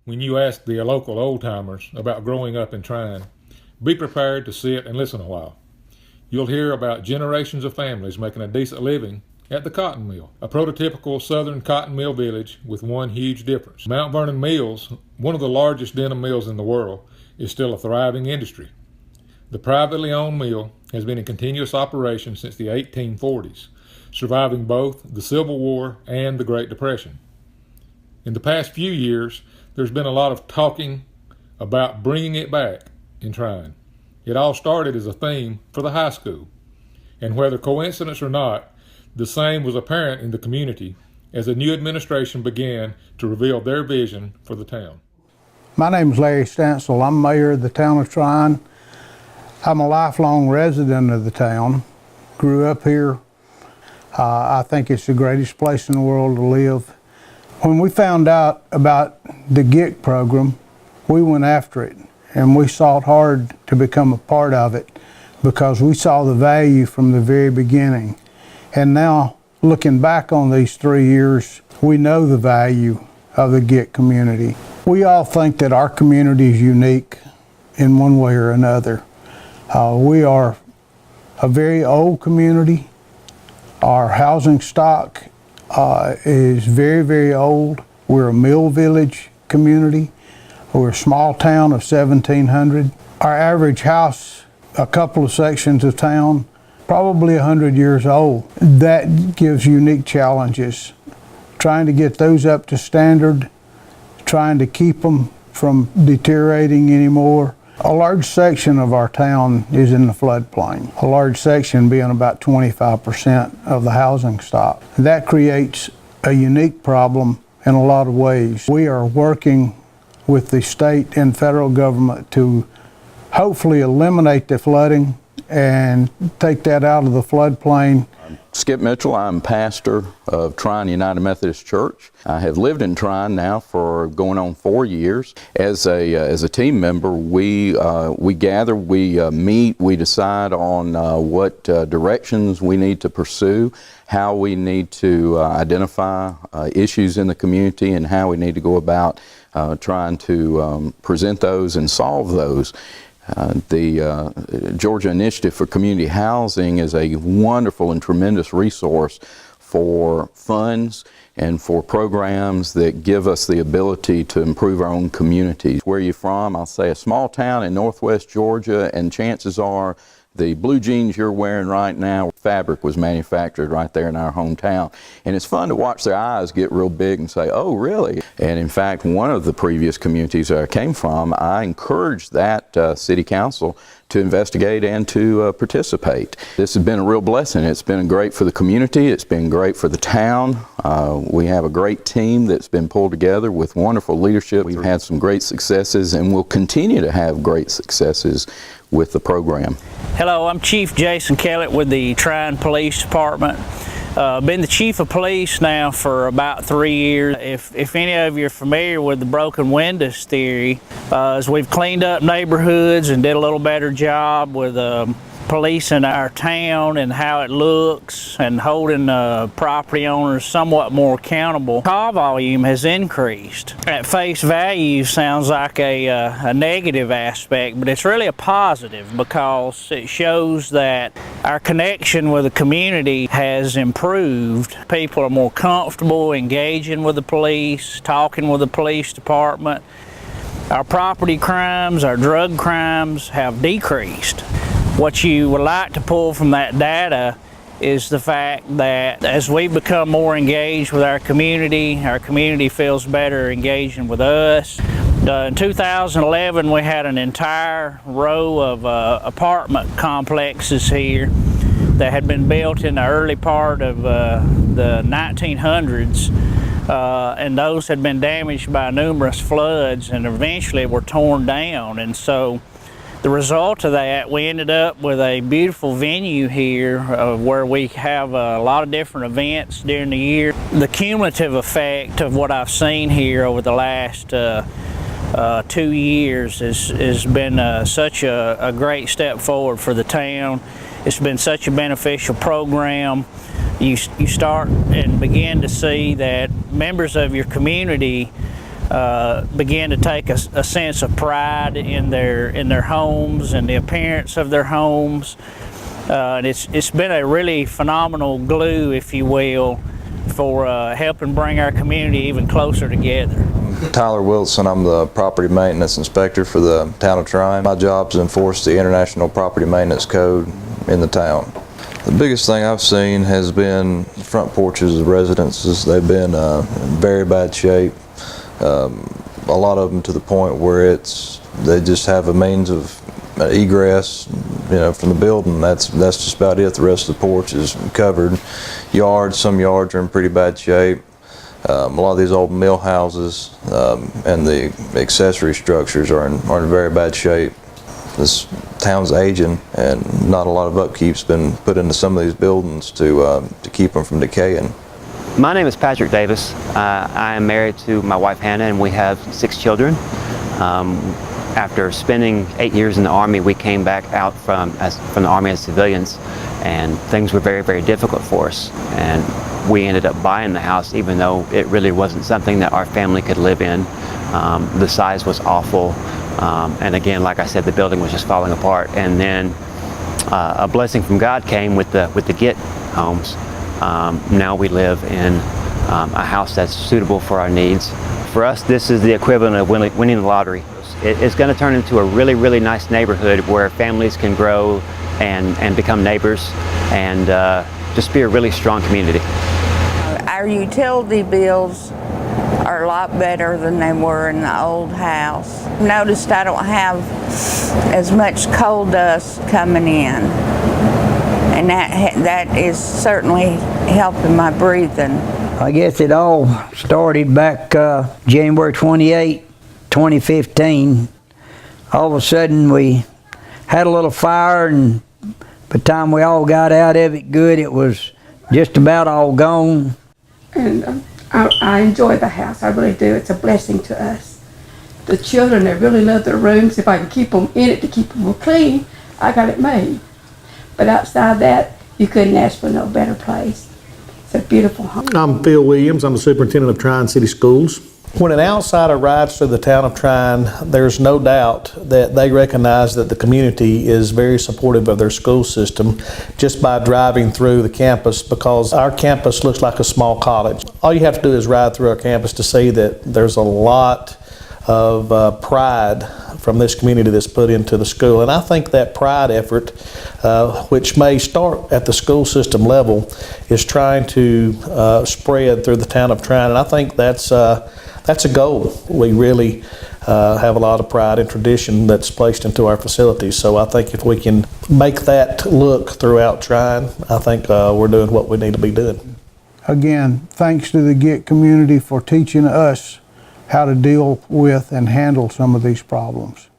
when you ask the local old-timers about growing up in Tryon, be prepared to sit and listen a while. You'll hear about generations of families making a decent living at the cotton mill, a prototypical southern cotton mill village with one huge difference. Mount Vernon Mills, one of the largest denim mills in the world, is still a thriving industry. The privately owned mill has been in continuous operation since the 1840s, surviving both the Civil War and the Great Depression. In the past few years, there's been a lot of talking about bringing it back in Tryon. It all started as a theme for the high school, and whether coincidence or not, the same was apparent in the community as a new administration began to reveal their vision for the town. My name is Larry Stansel. I'm mayor of the town of Tryon. I'm a lifelong resident of the town. Grew up here. I think it's the greatest place in the world to live. When we found out about the GHIC program, we went after it and we sought hard to become a part of it because we saw the value from the very beginning. And now, looking back on these 3 years, we know the value of the GHIC community. We all think that our community is unique in one way or another. We are a very old community. Our housing stock is very, very old. We're a mill village community. We're a small town of 1,700. Our average house, a couple of sections of town, probably 100 years old. That gives unique challenges. Trying to get those up to standard, trying to keep them from deteriorating anymore. A large section of our town is in the floodplain, a large section being about 25% of the housing stock. That creates a unique problem in a lot of ways. We are working with the state and federal government to hopefully eliminate the flooding and take that out of the floodplain. Skip Mitchell, I'm pastor of Tryon United Methodist Church. I have lived in Tryon now for going on 4 years. As a team member, we gather, we meet, we decide on what directions we need to pursue, how we need to identify issues in the community, and how we need to go about trying to present those and solve those. The Georgia Initiative for Community Housing is a wonderful and tremendous resource for funds and for programs that give us the ability to improve our own communities. Where you're from, I'll say a small town in northwest Georgia, and chances are the blue jeans you're wearing right now, fabric was manufactured right there in our hometown. And it's fun to watch their eyes get real big and say, oh, really? And in fact, one of the previous communities that I came from, I encouraged that city council to investigate and to participate. This has been a real blessing. It's been great for the community. It's been great for the town. We have a great team that's been pulled together with wonderful leadership. We've had some great successes and will continue to have great successes with the program. Hello, I'm Chief Jason Kellett with the Tryon Police Department. Been the chief of police now for about 3 years. If any of you are familiar with the broken windows theory, as we've cleaned up neighborhoods and did a little better job with policing our town and how it looks and holding property owners somewhat more accountable, call volume has increased. At face value sounds like a negative aspect, but it's really a positive because it shows that our connection with the community has improved. People are more comfortable engaging with the police, talking with the police department. Our property crimes, our drug crimes have decreased. What you would like to pull from that data is the fact that as we become more engaged with our community feels better engaging with us. In 2011, we had an entire row of apartment complexes here that had been built in the early part of the 1900s. And those had been damaged by numerous floods and eventually were torn down. And so the result of that, we ended up with a beautiful venue here where we have a lot of different events during the year. The cumulative effect of what I've seen here over the last 2 years has been such a great step forward for the town. It's been such a beneficial program. You start and begin to see that members of your community begin to take a sense of pride in their homes and the appearance of their homes. And it's been a really phenomenal glue, if you will, for helping bring our community even closer together. Tyler Wilson, I'm the property maintenance inspector for the town of Tryon. My job is to enforce the International Property Maintenance Code in the town. The biggest thing I've seen has been front porches of residences. They've been in very bad shape. A lot of them to the point where they just have a means of egress, from the building. That's just about it. The rest of the porch is covered. Some yards are in pretty bad shape. A lot of these old mill houses and the accessory structures are in very bad shape. This town's aging, and not a lot of upkeep's been put into some of these buildings to keep them from decaying. My name is Patrick Davis. I am married to my wife Hannah, and we have 6 children. After spending 8 years in the Army, we came back out from the Army as civilians, and things were very, very difficult for us. And we ended up buying the house, even though it really wasn't something that our family could live in. The size was awful, and again, like I said, the building was just falling apart. And then a blessing from God came with the GHIC homes. Now we live in a house that's suitable for our needs. For us, this is the equivalent of winning the lottery. It's going to turn into a really, really nice neighborhood where families can grow and become neighbors, and just be a really strong community. Our utility bills are a lot better than they were in the old house. Noticed I don't have as much coal dust coming in, and that is certainly helping my breathing. I guess it all started back January 28, 2015. All of a sudden we had a little fire, and by the time we all got out of it good, it was just about all gone. And I enjoy the house, I really do. It's a blessing to us. The children, they really love their rooms. If I can keep them in it to keep them clean, I got it made. But outside that, you couldn't ask for no better place. It's a beautiful home. I'm Phil Williams. I'm the superintendent of Tryon City Schools. When an outsider rides through the town of Tryon, there's no doubt that they recognize that the community is very supportive of their school system just by driving through the campus, because our campus looks like a small college. All you have to do is ride through our campus to see that there's a lot of pride from this community that's put into the school. And I think that pride effort, which may start at the school system level, is trying to spread through the town of Tryon. And I think that's a goal. We really have a lot of pride and tradition that's placed into our facilities. So I think if we can make that look throughout Tryon, I think we're doing what we need to be doing. Again, thanks to the GHIC community for teaching us how to deal with and handle some of these problems.